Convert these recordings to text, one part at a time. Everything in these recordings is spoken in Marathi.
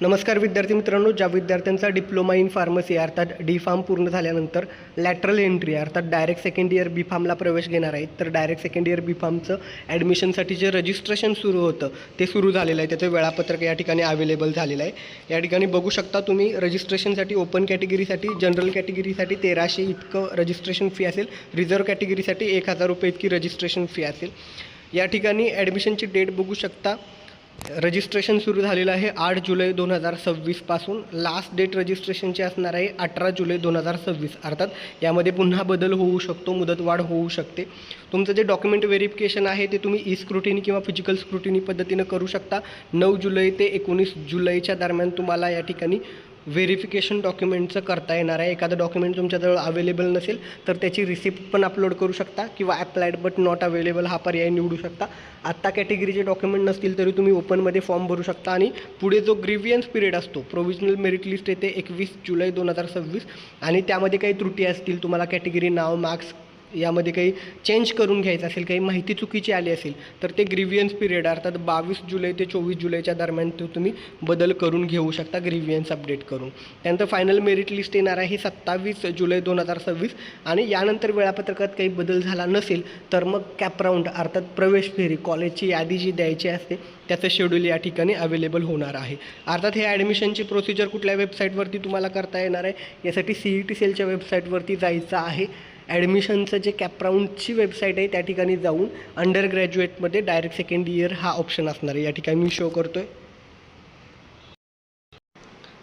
नमस्कार विद्यार्थी मित्रांनो, ज्या विद्यार्थ्यांचा डिप्लोमा इन फार्मसी अर्थात डी फार्म पूर्ण झाल्यानंतर लॅटरल एंट्री अर्थात डायरेक्ट सेकंड इयर बी फार्मला प्रवेश घेणार आहेत, तर डायरेक्ट सेकंड इयर बी फार्मचं ॲडमिशनसाठी जे रजिस्ट्रेशन सुरू होतं ते सुरू झालेलं आहे. त्याचं वेळापत्रक या ठिकाणी अवेलेबल झालेलं आहे. या ठिकाणी बघू शकता तुम्ही रजिस्ट्रेशनसाठी ओपन कॅटेगरीसाठी जनरल कॅटेगरीसाठी 1300 इतकं रजिस्ट्रेशन फी असेल, रिझर्व कॅटेगरीसाठी 1000 रुपये इतकी रजिस्ट्रेशन फी असेल. या ठिकाणी ॲडमिशनची डेट बघू शकता. रजिस्ट्रेशन सुरू झालेलं आहे 8 जुलै 2026 पासून. लास्ट डेट रजिस्ट्रेशनची असणार आहे 18 जुलै 2026. अर्थात यामध्ये पुन्हा बदल होऊ शकतो, मुदतवाढ होऊ शकते. तुमचं जे डॉक्युमेंट व्हेरिफिकेशन आहे ते तुम्ही ई स्क्रुटिनी किंवा फिजिकल स्क्रुटिनी पद्धतीनं करू शकता. 9 जुलै ते 19 जुलैच्या दरम्यान तुम्हाला या ठिकाणी व्हेरिफिकेशन डॉक्युमेंटचं करता येणार आहे. एखादं डॉक्युमेंट तुमच्याजवळ अवेलेबल नसेल तर त्याची रिसिप्ट पण अपलोड करू शकता किंवा ॲप्लाइड बट नॉट अवेलेबल हा पर्याय निवडू शकता. आत्ता कॅटेगरीचे डॉक्युमेंट नसतील तरी तुम्ही ओपनमध्ये फॉर्म भरू शकता. आणि पुढे जो ग्रीव्हियन्स पिरियड असतो, प्रोव्हिजनल मेरिट लिस्ट येते 21 जुलै 2026 आणि त्यामध्ये काही त्रुटी असतील, तुम्हाला कॅटेगरी नाव मार्क्स यामध्ये काही चेंज करून घ्यायचं असेल, काही माहिती चुकीची आली असेल तर ते ग्रीव्हियन्स पिरियड अर्थात 22 जुलै ते 24 जुलैच्या दरम्यान तो तुम्ही बदल करून घेऊ शकता ग्रीव्हियन्स अपडेट करून. त्यानंतर फायनल मेरिट लिस्ट येणार आहे 27 जुलै 2026 आणि यानंतर वेळापत्रकात काही बदल झाला नसेल तर मग कॅप राऊंड अर्थात प्रवेश फेरी, कॉलेजची यादी जी द्यायची असते त्याचं शेड्यूल या ठिकाणी अवेलेबल होणार आहे. अर्थात हे ॲडमिशनची प्रोसिजर कुठल्या वेबसाईटवरती तुम्हाला करता येणार आहे, यासाठी CET सेलच्या वेबसाईटवरती जायचं आहे. ॲडमिशनचं जे कॅप राऊंडची वेबसाईट आहे त्या ठिकाणी जाऊन अंडर ग्रॅज्युएटमध्ये डायरेक्ट सेकंड इयर हा ऑप्शन असणार आहे. या ठिकाणी मी शो करतो आहे.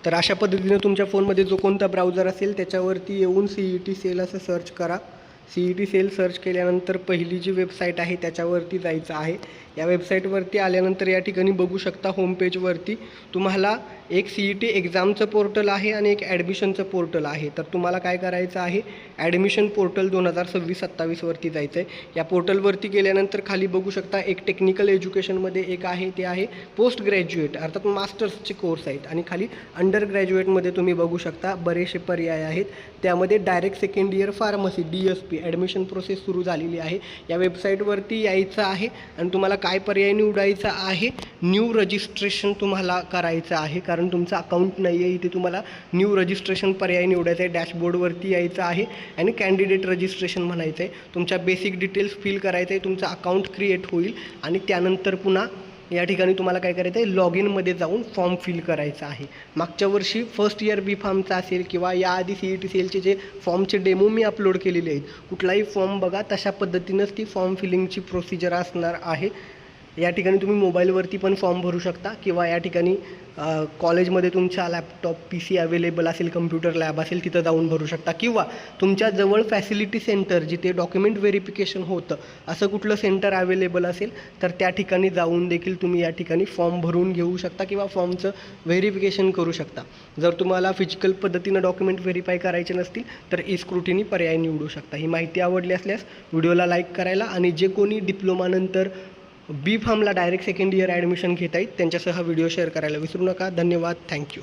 तर अशा पद्धतीने तुमच्या फोनमध्ये जो कोणता ब्राउझर असेल त्याच्यावरती येऊन CET सेल असं सर्च करा. CET सेल सर्च केल्यानंतर पहिली जी वेबसाईट आहे त्याच्यावरती जायचं आहे. या वेबसाईटवरती आल्यानंतर या ठिकाणी बघू शकता होम पेजवरती तुम्हाला एक CET एक्झामचं पोर्टल आहे आणि एक ॲडमिशनचं पोर्टल आहे. तर तुम्हाला काय करायचं आहे, ॲडमिशन पोर्टल 2026-27 वरती जायचं आहे. या पोर्टलवरती गेल्यानंतर खाली बघू शकता एक टेक्निकल एज्युकेशनमध्ये एक आहे, ते आहे पोस्ट ग्रॅज्युएट अर्थात मास्टर्सचे कोर्स आहेत. आणि खाली अंडर ग्रॅज्युएटमध्ये तुम्ही बघू शकता बरेचसे पर्याय आहेत. त्यामध्ये direct second year pharmacy DSP admission process सुरू झालेली आहे. या वेबसाईटवरती यायचं आहे आणि तुम्हाला काय पर्याय निवडायचा आहे, न्यू रजिस्ट्रेशन तुम्हाला करायचं आहे. कारण तुमचं अकाउंट नाही आहे इथे, तुम्हाला न्यू रजिस्ट्रेशन पर्याय निवडायचं आहे. डॅशबोर्डवरती यायचं आहे आणि कॅन्डिडेट रजिस्ट्रेशन म्हणायचं आहे. तुमच्या बेसिक डिटेल्स फिल करायचं आहे, तुमचं अकाउंट क्रिएट होईल आणि त्यानंतर पुन्हा या ठिकाणी तुम्हाला काय करायचं आहे, लॉग इनमध्ये जाऊन फॉर्म फिल करायचा आहे. मागच्या वर्षी फर्स्ट इयर बी फार्मचा असेल किंवा याआधी CET सेलचे जे फॉर्मचे डेमो मी अपलोड केलेले आहेत, कुठलाही फॉर्म बघा तशा पद्धतीनंच ती फॉर्म फिलिंगची प्रोसिजर असणार आहे. या ठिकाणी तुम्ही मोबाईलवरती पण फॉर्म भरू शकता किंवा या ठिकाणी कॉलेजमध्ये तुमच्या लॅपटॉप PC अवेलेबल असेल, कम्प्युटर लॅब असेल तिथं जाऊन भरू शकता किंवा तुमच्या जवळ फॅसिलिटी सेंटर जिथे डॉक्युमेंट व्हेरिफिकेशन होतं असं कुठलं सेंटर अवेलेबल असेल तर त्या ठिकाणी जाऊन देखील तुम्ही या ठिकाणी फॉर्म भरून घेऊ शकता किंवा फॉर्मचं व्हेरिफिकेशन करू शकता. जर तुम्हाला फिजिकल पद्धतीनं डॉक्युमेंट व्हेरीफाय करायचे नसतील तर ई स्क्रुटिनी पर्याय निवडू शकता. ही माहिती आवडली असल्यास व्हिडिओला लाईक करायला आणि जे कोणी डिप्लोमानंतर बी फार्मला डायरेक्ट सेकंड इयर ॲडमिशन घेत आहेत त्यांच्यासह व्हिडिओ शेअर करायला विसरू नका. धन्यवाद. थँक्यू.